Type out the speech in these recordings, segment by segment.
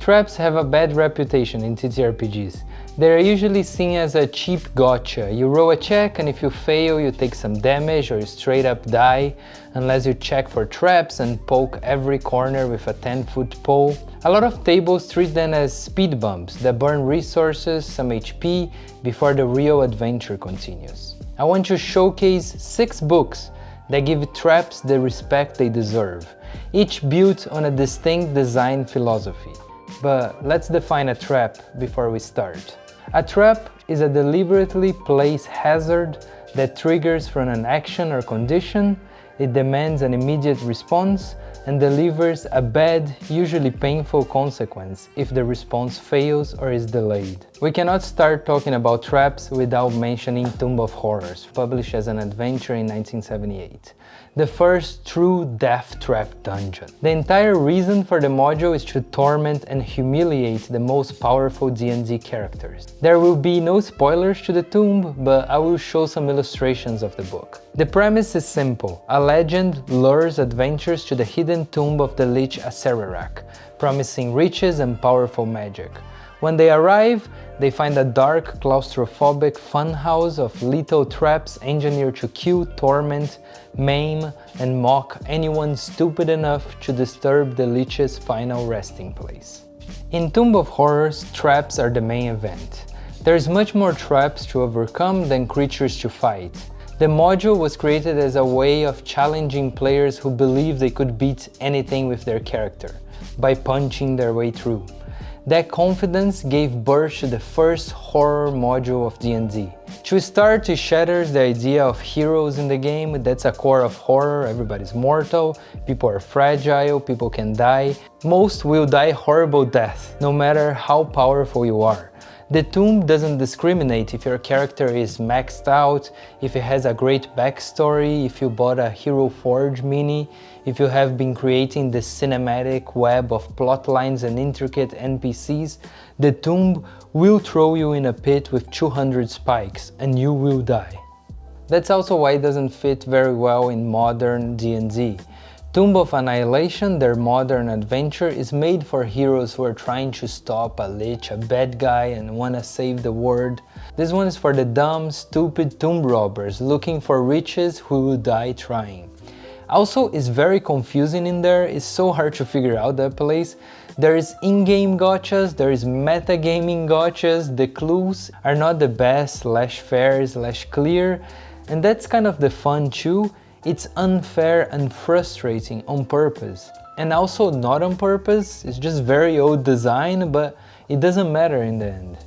Traps have a bad reputation in ttrpgs. They are usually seen as a cheap gotcha. You roll a check and if you fail you take some damage or you straight up die, unless you check for traps and poke every corner with a 10-foot pole. A lot of tables treat them as speed bumps that burn resources, some HP, before the real adventure continues. I want to showcase 6 books that give traps the respect they deserve, each built on a distinct design philosophy. But let's define a trap before we start. A trap is a deliberately placed hazard that triggers from an action or condition. It demands an immediate response and delivers a bad, usually painful consequence if the response fails or is delayed. We cannot start talking about traps without mentioning Tomb of Horrors, published as an adventure in 1978. The first true Deathtrap Dungeon. The entire reason for the module is to torment and humiliate the most powerful D&D characters. There will be no spoilers to the tomb, but I will show some illustrations of the book. The premise is simple. A legend lures adventurers to the hidden tomb of the Lich Acererak, promising riches and powerful magic. When they arrive, they find a dark, claustrophobic funhouse of lethal traps engineered to kill, torment, maim, and mock anyone stupid enough to disturb the Lich's final resting place. In Tomb of Horrors, traps are the main event. There's much more traps to overcome than creatures to fight. The module was created as a way of challenging players who believe they could beat anything with their character, by punching their way through. That confidence gave birth to the first horror module of D&D. To start, it shatters the idea of heroes in the game. That's a core of horror. Everybody's mortal, people are fragile, people can die. Most will die horrible death, no matter how powerful you are. The tomb doesn't discriminate if your character is maxed out, if it has a great backstory, if you bought a Hero Forge mini, if you have been creating this cinematic web of plotlines and intricate NPCs. The tomb will throw you in a pit with 200 spikes and you will die. That's also why it doesn't fit very well in modern D&D. Tomb of Annihilation, their modern adventure, is made for heroes who are trying to stop a lich, a bad guy, and wanna save the world. This one is for the dumb, stupid tomb robbers looking for riches who will die trying. Also, it's very confusing in there. It's so hard to figure out that place. There is in-game gotchas, there is metagaming gotchas. The clues are not the best, /fair, /clear, and that's kind of the fun too. It's unfair and frustrating on purpose, and also not on purpose. It's just very old design, but it doesn't matter in the end.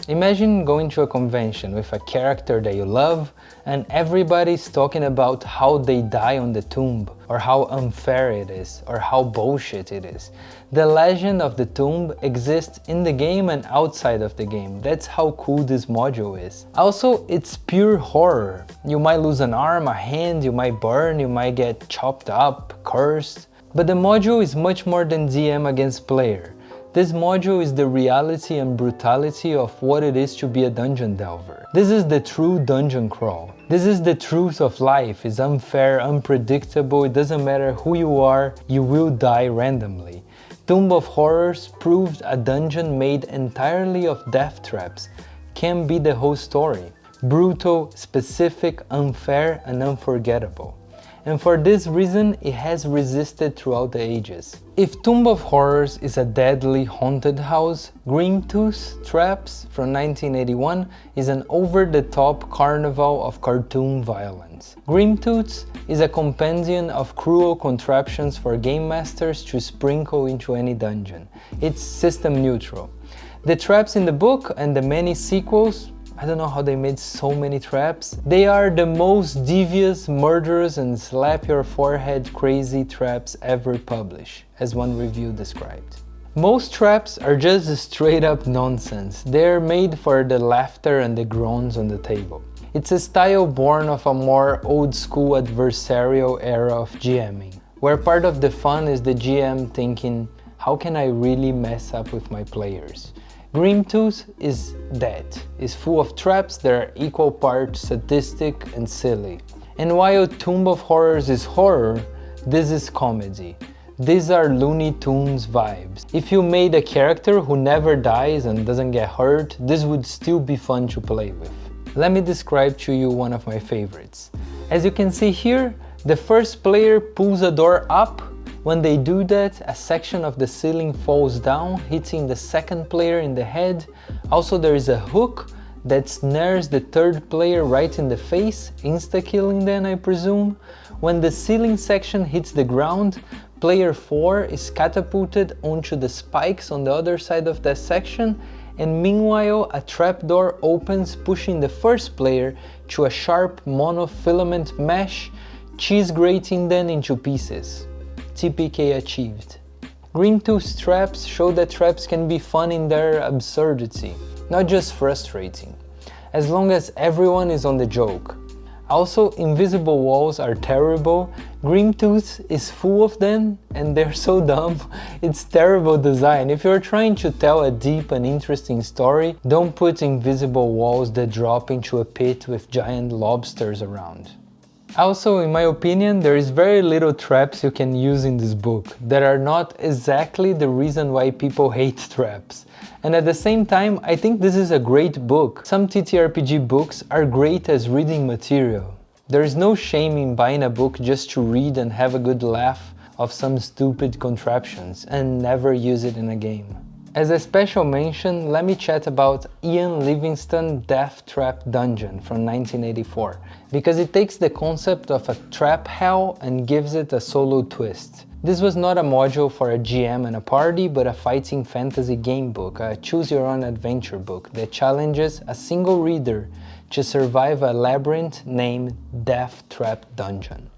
Imagine going to a convention with a character that you love and everybody's talking about how they die on the tomb, or how unfair it is, or how bullshit it is. The legend of the tomb exists in the game and outside of the game. That's how cool this module is. Also, it's pure horror. You might lose an arm, a hand, you might burn, you might get chopped up, cursed. But the module is much more than DM against player. This module is the reality and brutality of what it is to be a dungeon delver. This is the true dungeon crawl. This is the truth of life. It's unfair, unpredictable, it doesn't matter who you are, you will die randomly. Tomb of Horrors proved a dungeon made entirely of death traps can be the whole story. Brutal, specific, unfair, and unforgettable. And for this reason, it has resisted throughout the ages. If Tomb of Horrors is a deadly haunted house, Grimtooth Traps from 1981 is an over-the-top carnival of cartoon violence. Grimtooth is a compendium of cruel contraptions for game masters to sprinkle into any dungeon. It's system neutral. The traps in the book and the many sequels, I don't know how they made so many traps. They are the most devious, murderous, and slap your forehead crazy traps ever published, as one review described. Most traps are just straight up nonsense. They're made for the laughter and the groans on the table. It's a style born of a more old school adversarial era of GMing, where part of the fun is the GM thinking, how can I really mess up with my players? Grimtooth is that. It's full of traps that are equal parts sadistic and silly. And while Tomb of Horrors is horror, this is comedy. These are Looney Tunes vibes. If you made a character who never dies and doesn't get hurt, this would still be fun to play with. Let me describe to you one of my favorites. As you can see here, the first player pulls a door up. When they do that, a section of the ceiling falls down, hitting the second player in the head. Also, there is a hook that snares the third player right in the face, insta-killing them, I presume. When the ceiling section hits the ground, player 4 is catapulted onto the spikes on the other side of that section, and meanwhile a trapdoor opens, pushing the first player to a sharp monofilament mesh, cheese grating them into pieces. TPK achieved. Grimtooth traps show that traps can be fun in their absurdity, not just frustrating, as long as everyone is on the joke. Also, invisible walls are terrible. Grimtooth is full of them and they're so dumb. It's terrible design. If you're trying to tell a deep and interesting story, don't put invisible walls that drop into a pit with giant lobsters around. Also, in my opinion, there is very little traps you can use in this book that are not exactly the reason why people hate traps. And at the same time, I think this is a great book. Some TTRPG books are great as reading material. There is no shame in buying a book just to read and have a good laugh of some stupid contraptions and never use it in a game. As a special mention, let me chat about Ian Livingstone's Deathtrap Dungeon from 1984, because it takes the concept of a trap hell and gives it a solo twist. This was not a module for a GM and a party, but a fighting fantasy game book, a choose-your-own-adventure book that challenges a single reader to survive a labyrinth named Deathtrap Dungeon.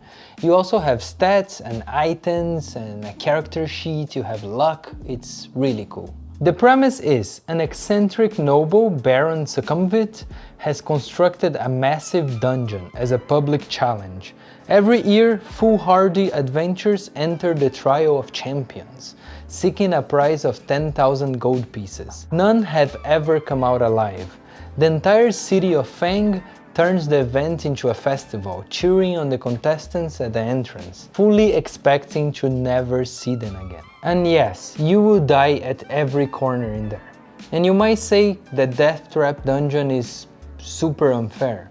You also have stats and items and a character sheet, you have luck, it's really cool. The premise is, an eccentric noble, Baron Succumvit, has constructed a massive dungeon as a public challenge. Every year, foolhardy adventurers enter the Trial of Champions, seeking a prize of 10,000 gold pieces. None have ever come out alive. The entire city of Fang turns the event into a festival, cheering on the contestants at the entrance, fully expecting to never see them again. And yes, you will die at every corner in there. And you might say that Deathtrap Dungeon is super unfair.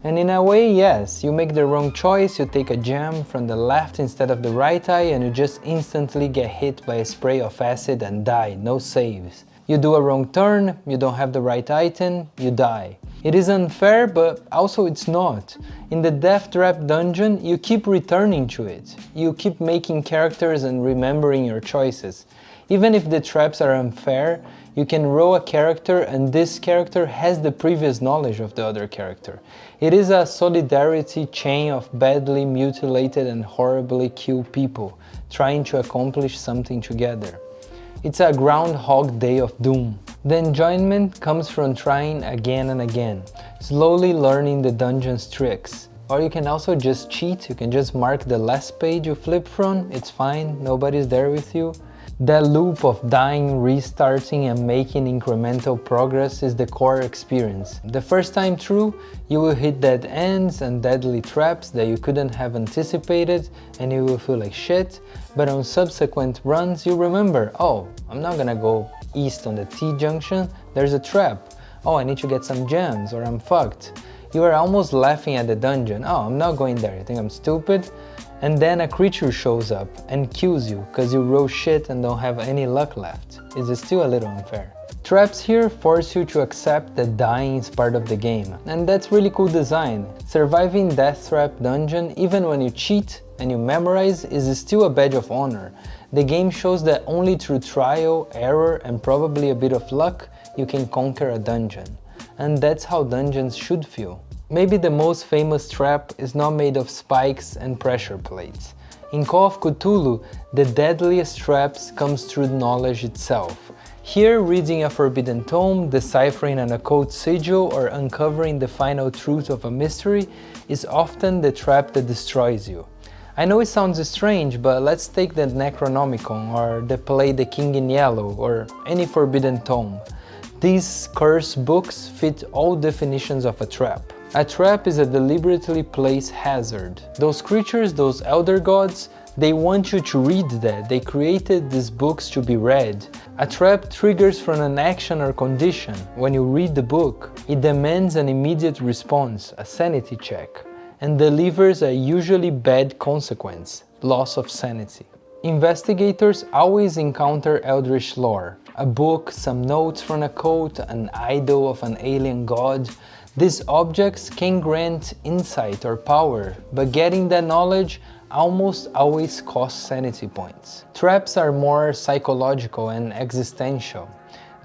And in a way, yes, you make the wrong choice, you take a gem from the left instead of the right eye and you just instantly get hit by a spray of acid and die, no saves. You do a wrong turn, you don't have the right item, you die. It is unfair, but also it's not. In the Deathtrap Dungeon, you keep returning to it. You keep making characters and remembering your choices. Even if the traps are unfair, you can roll a character and this character has the previous knowledge of the other character. It is a solidarity chain of badly mutilated and horribly killed people trying to accomplish something together. It's a Groundhog Day of doom. The enjoyment comes from trying again and again, slowly learning the dungeon's tricks. Or you can also just cheat, you can just mark the last page you flip from, it's fine, nobody's there with you. That loop of dying, restarting and making incremental progress is the core experience. The first time through, you will hit dead ends and deadly traps that you couldn't have anticipated and you will feel like shit, but on subsequent runs you remember, oh, I'm not gonna go east on the T-junction, there's a trap. Oh, I need to get some gems or I'm fucked. You are almost laughing at the dungeon, oh, I'm not going there, you think I'm stupid? And then a creature shows up and kills you because you roll shit and don't have any luck left. It's still a little unfair. Traps here force you to accept that dying is part of the game, and that's really cool design. Surviving Deathtrap Dungeon, even when you cheat and you memorize, is still a badge of honor. The game shows that only through trial, error and probably a bit of luck you can conquer a dungeon. And that's how dungeons should feel. Maybe the most famous trap is not made of spikes and pressure plates. In Call of Cthulhu, the deadliest traps comes through knowledge itself. Here, reading a forbidden tome, deciphering an occult sigil, or uncovering the final truth of a mystery is often the trap that destroys you. I know it sounds strange, but let's take the Necronomicon or the play The King in Yellow or any forbidden tome. These cursed books fit all definitions of a trap. A trap is a deliberately placed hazard. Those creatures, those elder gods, They want you to read that. They created these books to be read. A trap triggers from an action or condition. When you read the book, it demands an immediate response, a sanity check, and delivers a usually bad consequence, loss of sanity. Investigators always encounter eldritch lore, a book, some notes from a cult, an idol of an alien god. These objects can grant insight or power, but getting that knowledge almost always costs sanity points. Traps are more psychological and existential.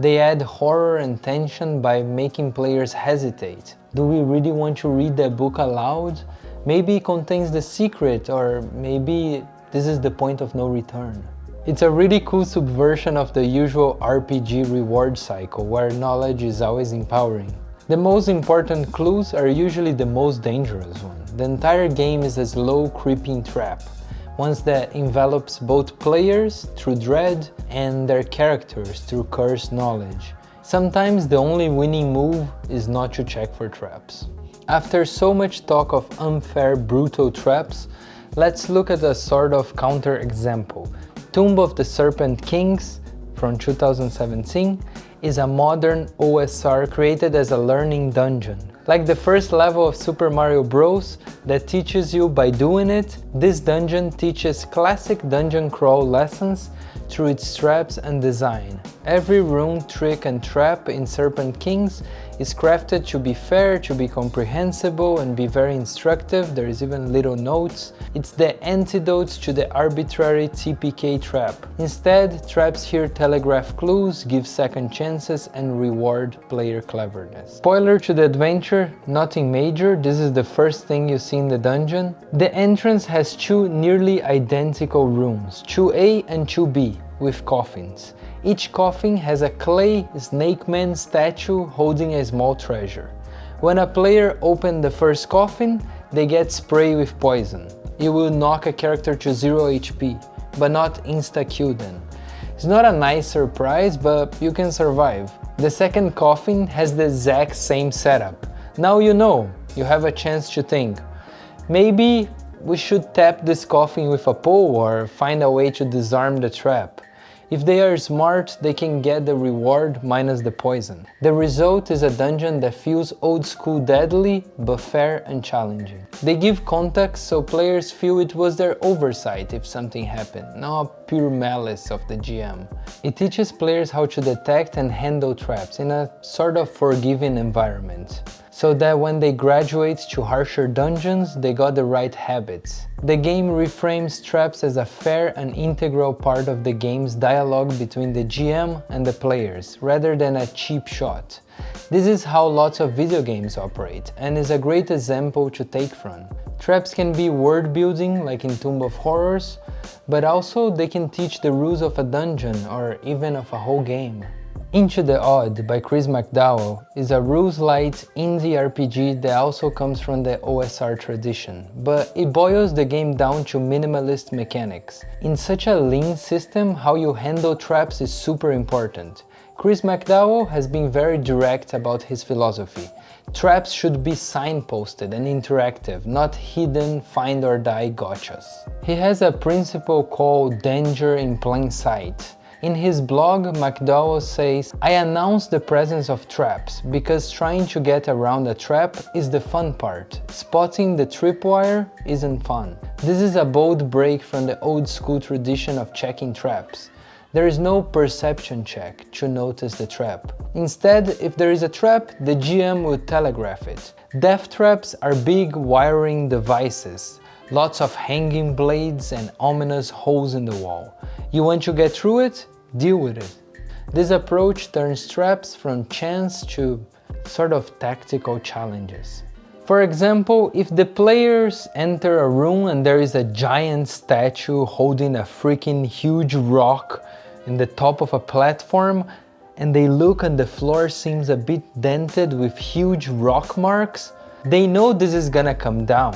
They add horror and tension by making players hesitate. Do we really want to read that book aloud? Maybe it contains the secret, or maybe this is the point of no return. It's a really cool subversion of the usual RPG reward cycle, where knowledge is always empowering. The most important clues are usually the most dangerous ones. The entire game is a slow, creeping trap, one that envelops both players through dread and their characters through cursed knowledge. Sometimes the only winning move is not to check for traps. After so much talk of unfair, brutal traps, let's look at a sort of counter-example. Tomb of the Serpent Kings from 2017 is a modern OSR created as a learning dungeon. Like the first level of Super Mario Bros. That teaches you by doing it, this dungeon teaches classic dungeon crawl lessons through its traps and design. Every room, trick and trap in Serpent Kings is crafted to be fair, to be comprehensible and be very instructive. There is even little notes. It's the antidote to the arbitrary TPK trap. Instead, traps here telegraph clues, give second chances and reward player cleverness. Spoiler to the adventure, nothing major, this is the first thing you see in the dungeon. The entrance has two nearly identical rooms, 2A and 2B, with coffins. Each coffin has a clay snake man statue holding a small treasure. When a player opens the first coffin, they get sprayed with poison. It will knock a character to 0 HP, but not insta-kill them. It's not a nice surprise, but you can survive. The second coffin has the exact same setup. Now you know, you have a chance to think, maybe we should tap this coffin with a pole or find a way to disarm the trap. If they are smart, they can get the reward minus the poison. The result is a dungeon that feels old school deadly, but fair and challenging. They give context so players feel it was their oversight if something happened, not pure malice of the GM. It teaches players how to detect and handle traps in a sort of forgiving environment, so that when they graduate to harsher dungeons, they got the right habits. The game reframes traps as a fair and integral part of the game's dialogue between the GM and the players, rather than a cheap shot. This is how lots of video games operate, and is a great example to take from. Traps can be world building, like in Tomb of Horrors, but also they can teach the rules of a dungeon or even of a whole game. Into the Odd by Chris McDowall is a rules-light indie RPG that also comes from the OSR tradition, but it boils the game down to minimalist mechanics. In such a lean system, how you handle traps is super important. Chris McDowall has been very direct about his philosophy. Traps should be signposted and interactive, not hidden find-or-die gotchas. He has a principle called danger in plain sight. In his blog, McDowall says, "I announce the presence of traps because trying to get around a trap is the fun part. Spotting the tripwire isn't fun." This is a bold break from the old school tradition of checking traps. There is no perception check to notice the trap. Instead, if there is a trap, the GM will telegraph it. Death traps are big wiring devices. Lots of hanging blades and ominous holes in the wall. You want to get through it? Deal with it. This approach turns traps from chance to sort of tactical challenges. For example, if the players enter a room and there is a giant statue holding a freaking huge rock in the top of a platform, and they look and the floor seems a bit dented with huge rock marks, they know this is gonna come down.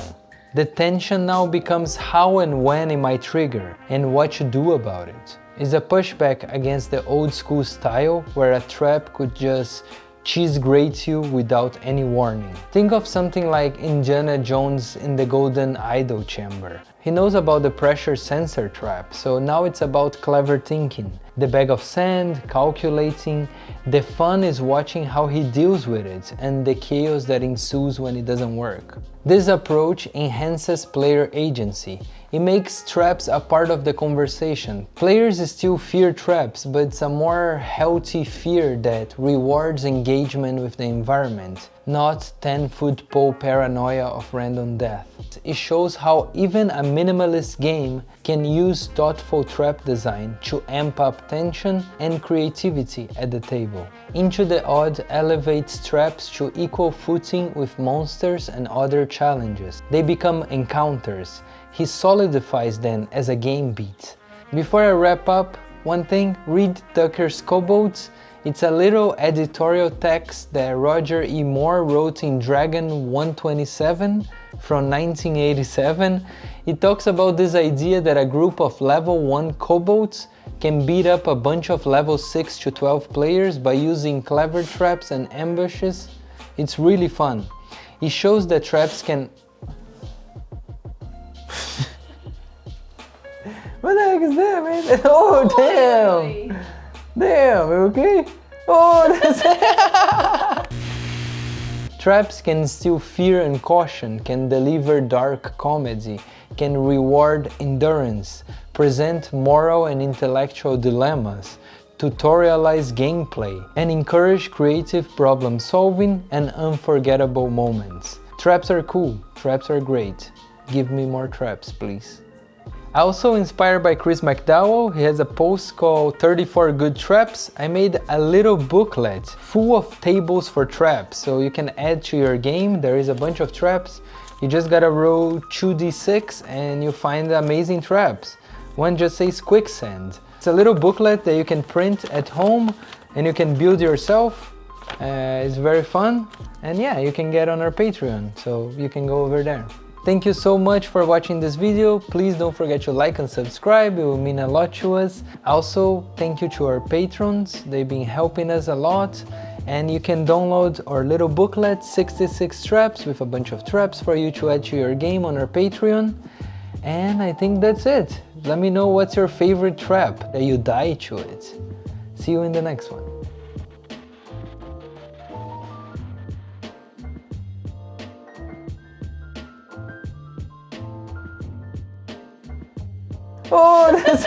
The tension now becomes how and when it might trigger, and what to do about it. It's a pushback against the old school style where a trap could just cheese grate you without any warning. Think of something like Indiana Jones in the Golden Idol Chamber. He knows about the pressure sensor trap, so now it's about clever thinking. The bag of sand, calculating. The fun is watching how he deals with it and the chaos that ensues when it doesn't work. This approach enhances player agency. It makes traps a part of the conversation. Players still fear traps, but it's a more healthy fear that rewards engagement with the environment, not 10-foot pole paranoia of random death. It shows how even a minimalist game can use thoughtful trap design to amp up tension and creativity at the table. Into the Odd elevates traps to equal footing with monsters and other challenges. They become encounters. He solidifies them as a game beat. Before I wrap up, one thing, read Tucker's Kobolds. It's a little editorial text that Roger E. Moore wrote in Dragon 127 from 1987. It talks about this idea that a group of level 1 kobolds can beat up a bunch of level 6 to 12 players by using clever traps and ambushes. It's really fun. It shows that traps can... What the heck is that, man? Oh, damn! Damn, you okay? Oh, that's Traps can instill fear and caution, can deliver dark comedy, can reward endurance, present moral and intellectual dilemmas, tutorialize gameplay, and encourage creative problem solving and unforgettable moments. Traps are cool, traps are great. Give me more traps, please. Also inspired by Chris McDowall, he has a post called 34 Good Traps. I made a little booklet full of tables for traps, so you can add to your game. There is a bunch of traps. You just gotta roll 2d6 and you find amazing traps. One just says quicksand. It's a little booklet that you can print at home and you can build yourself. It's very fun, and yeah, you can get on our Patreon, so you can go over there. Thank you so much for watching this video. Please don't forget to like and subscribe, it will mean a lot to us. Also, thank you to our patrons, they've been helping us a lot. And you can download our little booklet, 66 traps, with a bunch of traps for you to add to your game on our Patreon. And I think that's it. Let me know what's your favorite trap that you die to it. See you in the next one. Oh, that's